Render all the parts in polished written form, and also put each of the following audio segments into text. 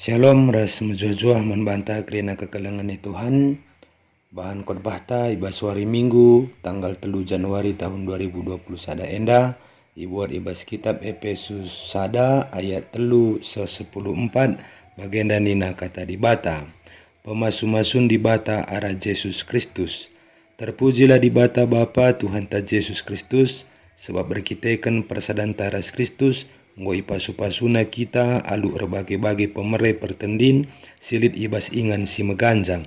Shalom ras mujujua membantah kerana kekelengan Tuhan. Bahan khotbah ta ibas hari Minggu tanggal 3 Januari tahun 2020 sada enda ibuat ibas kitab Efesus sada ayat 3:10-4 bagenda nina kata dibata. Pemasu-masun dibata arah Yesus Kristus. Terpujilah dibata Bapa Tuhan ta Yesus Kristus sebab berkitakan persadan taras Kristus nggo ipasu-pasuna kita alu berbagai-bagai pemere pertendin silit ibas ingan si meganjang.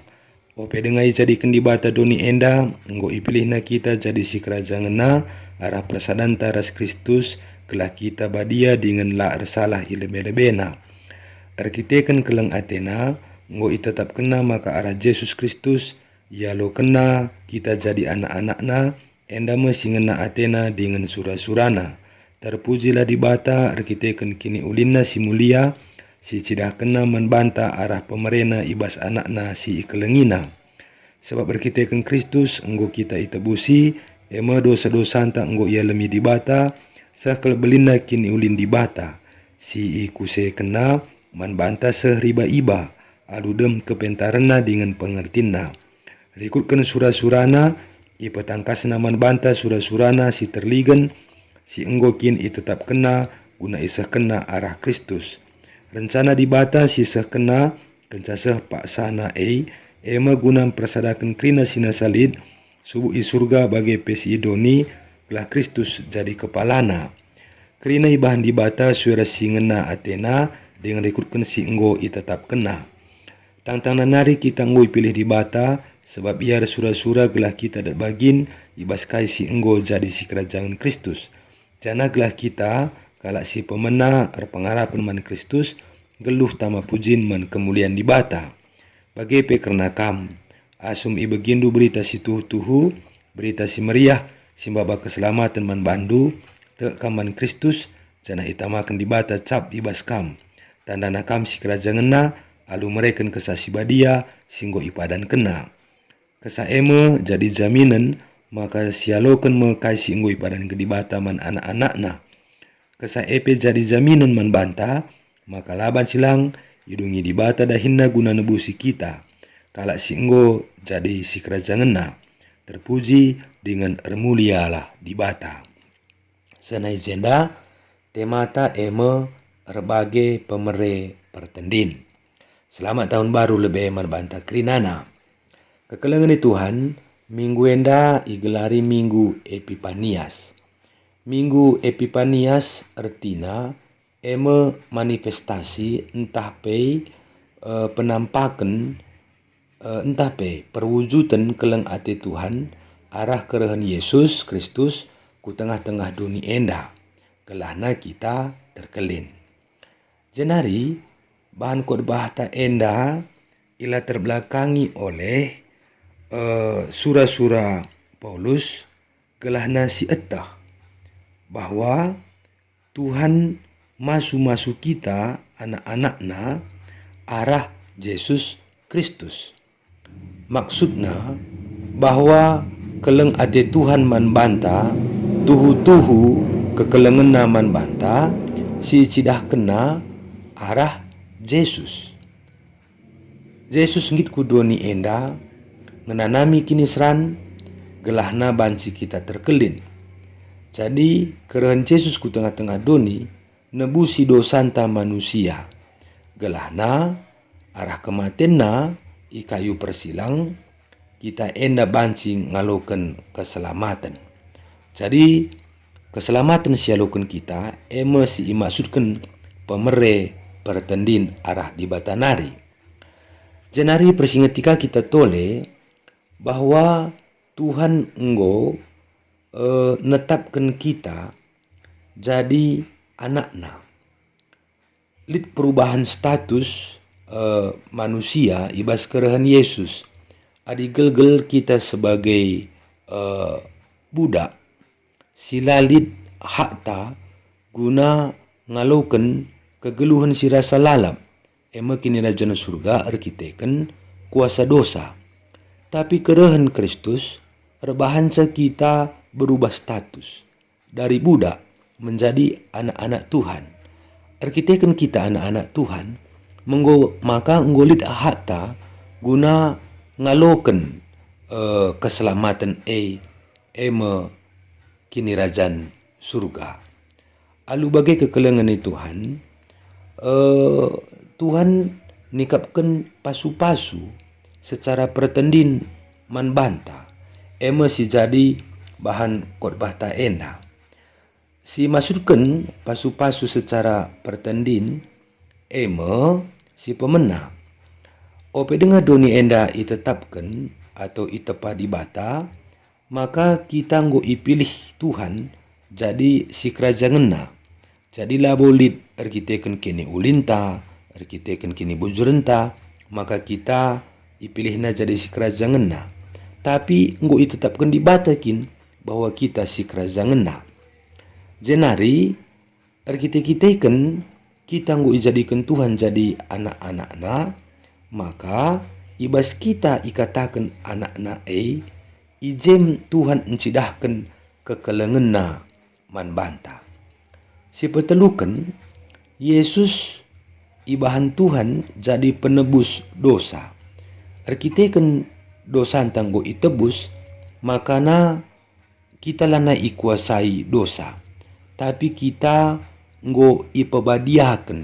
Ope dengai jadikan dibata doni enda nggo ipilihna kita jadi si kerajaan na arah persadan taras Kristus kelah kita badia dengan la salah ilebe-lebena. Arkitekan keleng Athena nggo itetap kena maka arah Yesus Kristus ya lo kena kita jadi anak-anakna enda mesingena Athena dengan surah-surana. Terpujilah dibata arkitekan kini ulinna si mulia si cidah kena membanta arah pemerena ibas anakna si ikelengina. Sebab berkitekan Kristus enggo kita itebusi ema dosa-dosa anta enggo ia lemi dibata sakal belinna kini ulin dibata si ikuse kena membanta sehriba iba aludem kepentarena dengan pengertina. Rikutkan surah-surana ipetangkasna membanta surah-surana si terligen si enggokin tetap kena guna isah kena arah Kristus. Rencana dibata si sah kena kencasah paksana ema guna persadakan krina sina salid subuh surga bagi pesi idoni kelah Kristus jadi kepalana. Krina ibahan dibata suara si ngena Athena dengan rekrutkan si enggo tetap kena. Tantang nari kita enggo pilih dibata sebab ia surah-surah gelah kita bagin ibas kai si enggo jadi si kerajaan Kristus. Jana gelah kita kalak si pemena pengharapan man Kristus geluh tama pujin man kemuliaan dibata. Bagi pe kerana kam asum ibegindu berita si tuhu berita si meriah si baba keselamatan man bandu te kaman Kristus jana itamakan dibata cap ibas kam. Tandana kam si kerajaan na alu mereken kesasi badia singgo ipadan kena. Kesaeme jadi jaminan maka sialokan mekai si ngoi padan kedibata man anak-anakna. Kesa epe jadi jaminan man banta, maka laban silang idungi dibata dahinna guna nebusi kita. Kalak si enggo jadi si kerajaan na. Terpuji dengan ermulialah dibata. Senai jenda temata eme erbagai pemere pertendin. Selamat tahun baru lebih man banta krinana. Kekelengan Tuhan minggu enda igelari Minggu Epipanias. Minggu Epipanias artinya eme manifestasi entah pe penampakan entah pe perwujudan keleng ate Tuhan arah kerehan Yesus Kristus ku tengah-tengah dunia enda kelahna kita terkelin. Jenari bahan khotbah ta enda ila terbelakangi oleh surah-surah Paulus kelahna si etah bahwa Tuhan masu kita anak-anakna arah Yesus Kristus. Maksudnya bahwa keleng ade Tuhan man banta tuhu-tuhu kekelengan man banta si cidah kena arah Yesus. Yesus ngit kudoni enda menanami kini seran gelahna banci kita terkelin. Jadi keren Yesus ku tengah-tengah doni nebusi dosanta manusia. Gelahna arah kematenna ikayu persilang kita enda banci ngaloken keselamatan. Jadi keselamatan sialoken kita si imaksudkan pemere pertendin arah di batanari. Jenari persingetika kita tole bahwa Tuhan enggo netapkan kita jadi anakna. Lid perubahan status manusia ibas kerehan Yesus. Adi gelgel kita sebagai budak. Silalid hakta guna ngaloken kegeluhan si rasa lalap. Ema kini rajana surga arkiteken kuasa dosa. Tapi kerehan Kristus rebahansa kita berubah status dari budak menjadi anak-anak Tuhan. Arkiteken kita anak-anak Tuhan maka nggolit hatta guna ngaloken keselamatan eme kini rajan surga. Alu bagai kekelengan Tuhan, Tuhan nikapkan pasu-pasu secara pertendin man banta eme si jadi bahan khotbah ta enda. Si masukkan pasu-pasu secara pertendin eme si pemena. Ope dengar doni enda itetapkan atau itepa di bata, maka kita nggo ipilih Tuhan jadi si kerajaan. Jadilah bolit erkiteken kini ulinta, erkiteken kini bujurenta, maka kita ipilihna jadi si kerajaan. Tapi nggo itetapkan di batakin bahwa kita si kerajaan. Jenari erkiteken kita nggo ijadikan Tuhan jadi anak-anakna, maka ibas kita ikatakan anak-anak ijem Tuhan encidahkan kekelengenna man banta. Si petelukan Yesus ibahan Tuhan jadi penebus dosa. Erkiteken dosa tanggo itebus, makana kita lana ikuasai dosa. Tapi kita nggo ipebadiaken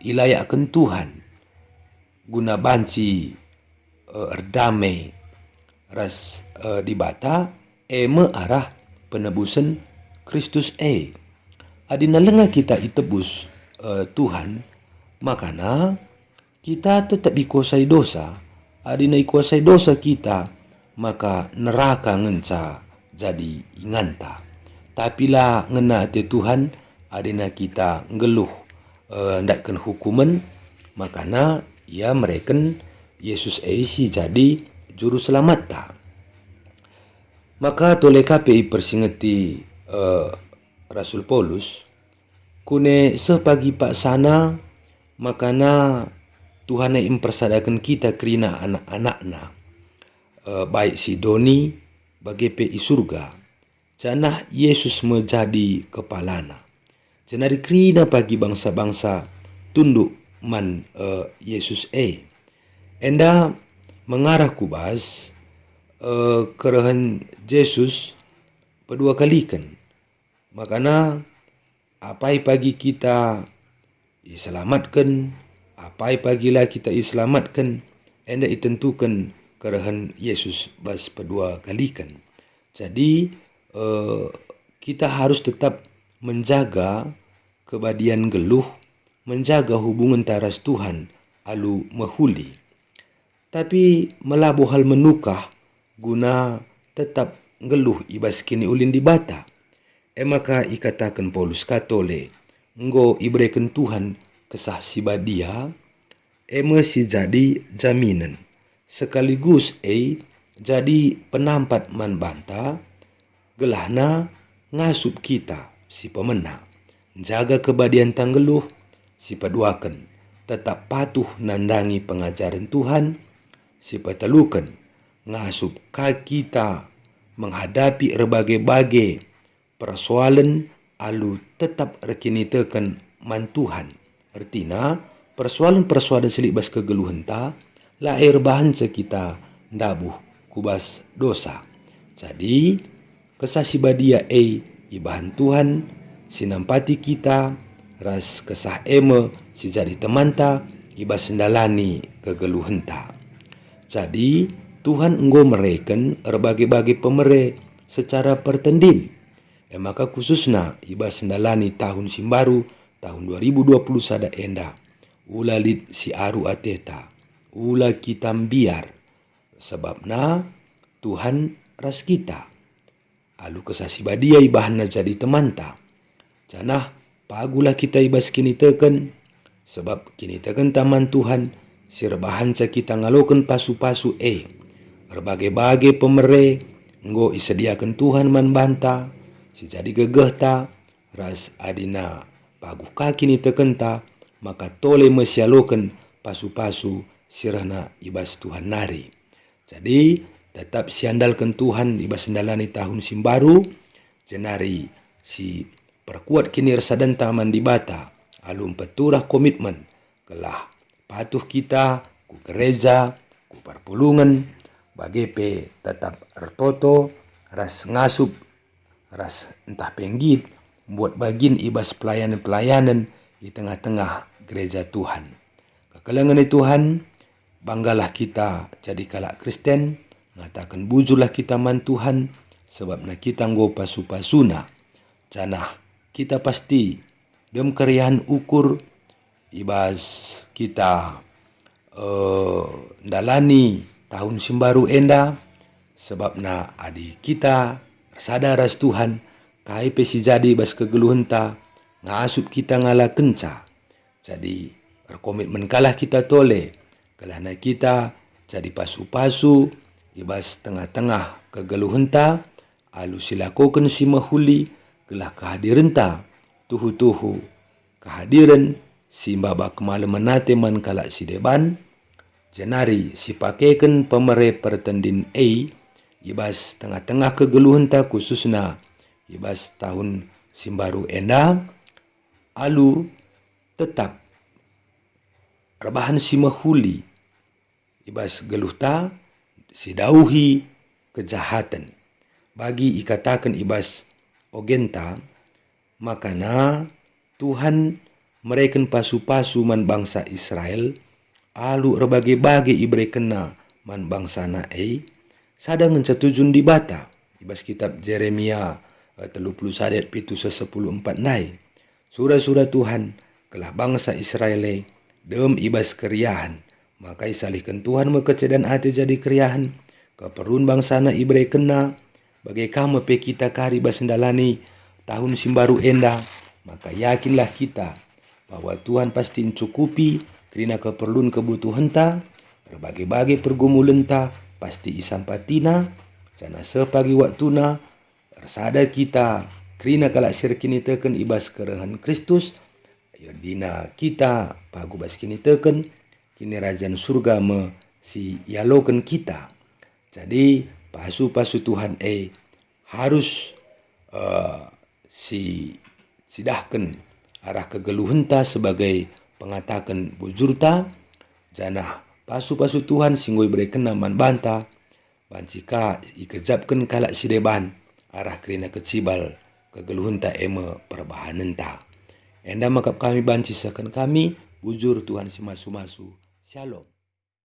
ilayaken Tuhan guna banci erdamai ras di bata eme arah penebusan Kristus adina lenga kita itebus Tuhan, makana kita tetap dikuasai dosa. Adina ikuasai dosa kita, maka neraka ngenca jadi inganta. Tapi lah ngena te Tuhan adina kita ngeluh ndakkan hukuman, makana ia mereken Yesus si jadi juru selamat ta. Maka toleh KPI persingeti Rasul Paulus kune sepagi pak sana, makana Tuhan yang mempersadakan kita kerina anak-anakna baik si doni bagi PI surga janah Yesus menjadi kepalana. Jenari kerina bagi bangsa-bangsa tunduk man Yesus enda mengarah kubas kerahan Yesus kedua kali kan. Makana apa pagi kita diselamatkan, apa pagilah kita diselamatkan, enda ditentukan kerahan Yesus bas kedua kali kan. Jadi kita harus tetap menjaga kebadian geluh, menjaga hubungan taras Tuhan alu mahuli. Tapi melabuh hal menukah guna tetap geluh ibas kini ulin di bata. Maka ikatakan Paulus katole nggo iberikan Tuhan kesah sibadia si jadi jaminan sekaligus jadi penampat man banta gelahna ngasup kita si pemena jaga kebadian tanggeluh si paduakan tetap patuh nandangi pengajaran Tuhan si patelukan ngasup kita menghadapi berbagai-bagai persoalan alu tetap rekinitekan man Tuhan. Artinya persoalan-persoalan selibas kegeluhan ta lahir bahan kita ndabuh kubas dosa. Jadi kesah badia ibahan Tuhan sinampati kita ras kesah si jadi teman ta ibas sendalani kegeluhan ta. Jadi Tuhan enggo mereken berbagai-bagai pemere secara pertendin. Maka khususnya ibas sendalani tahun simbaru tahun 2020 sada enda ulalit si aru ateta ula kita biar sebabna Tuhan ras kita alu kesasi badia ibahna jadi temanta janah pagulah kita ibas kini teken sebab kini teken taman Tuhan sirbahan kita ngaloken pasu-pasu berbagai-bagai pemere nggo isediakan Tuhan man banta si jadi gegeh ta ras adina paguh kaki ni tekenta maka tole mesialoken pasu-pasu sirana ibas Tuhan nari. Jadi tetap siandalkan Tuhan ibas sendalani tahun simbaru jenari si perkuat kini resadan taman di bata alum peturah komitmen kelah patuh kita ku gereja, ku perpulungan, bagi pe tetap ertoto, ras ngasup, ras entah penggit, buat bagin ibas pelayanan-pelayanan di tengah-tengah gereja Tuhan. Kekelengan Tuhan, banggalah kita jadi kalak Kristen, ngatakan bujurlah kita man Tuhan, sebab na kita nggo pasu-pasuna. Janah kita pasti dem kerian ukur ibas kita dalani tahun simbaru enda, sebab na adi kita sadar ras Tuhan kai pesi jadi bas kegeluhenta ngasup kita ngala kenca. Jadi berkomitmen kalah kita tole kalahna kita jadi pasu-pasu ibas tengah-tengah kegeluhenta alu silakoken si mahuli gelah kehadirenta tuhu-tuhu kehadiran si baba kemalaman nate man kalak si deban jenari si pakeken pemere pertendin ibas tengah-tengah kegeluhenta khususna ibas tahun simbaru enda alu tetap rebahan si mahuli ibas geluhta si dauhi kejahatan bagi ikatakan ibas ogenta makana Tuhan mereken pasu-pasu man bangsa Israel alu rebage-bage ibre kena man bangsa na sadang ngecetujun di bata ibas kitab Jeremia 31 ayat 7:10-4 nai surah-surah Tuhan kelah bangsa Israel dem ibas keriahan maka isalihkan Tuhan mekecedan hati jadi keriahan keperluan bangsa na ibre kena bagai kamu pe kita kari basendalani tahun simbaru enda maka yakinlah kita bahwa Tuhan pasti mencukupi karena keperluan kebutuhan ta berbagai-bagai pergumulan ta pasti isampatina jana sepagi waktuna sada kita karena kalak sirkini teken ibas kerehan Kristus dina kita pagu bas kini teken kini rajan surga me si yaloken kita. Jadi pasu-pasu Tuhan harus si sidahkan arah kegeluhenta sebagai pengatakan bujurta janah pasu-pasu Tuhan singgoi berikan naman banta bancika ikejapkan kalak sideban arah kerina kecibal kegeluhenta eme perbahanenta enda makap kami banci sekan kami bujur Tuhan si masu-masu shalom.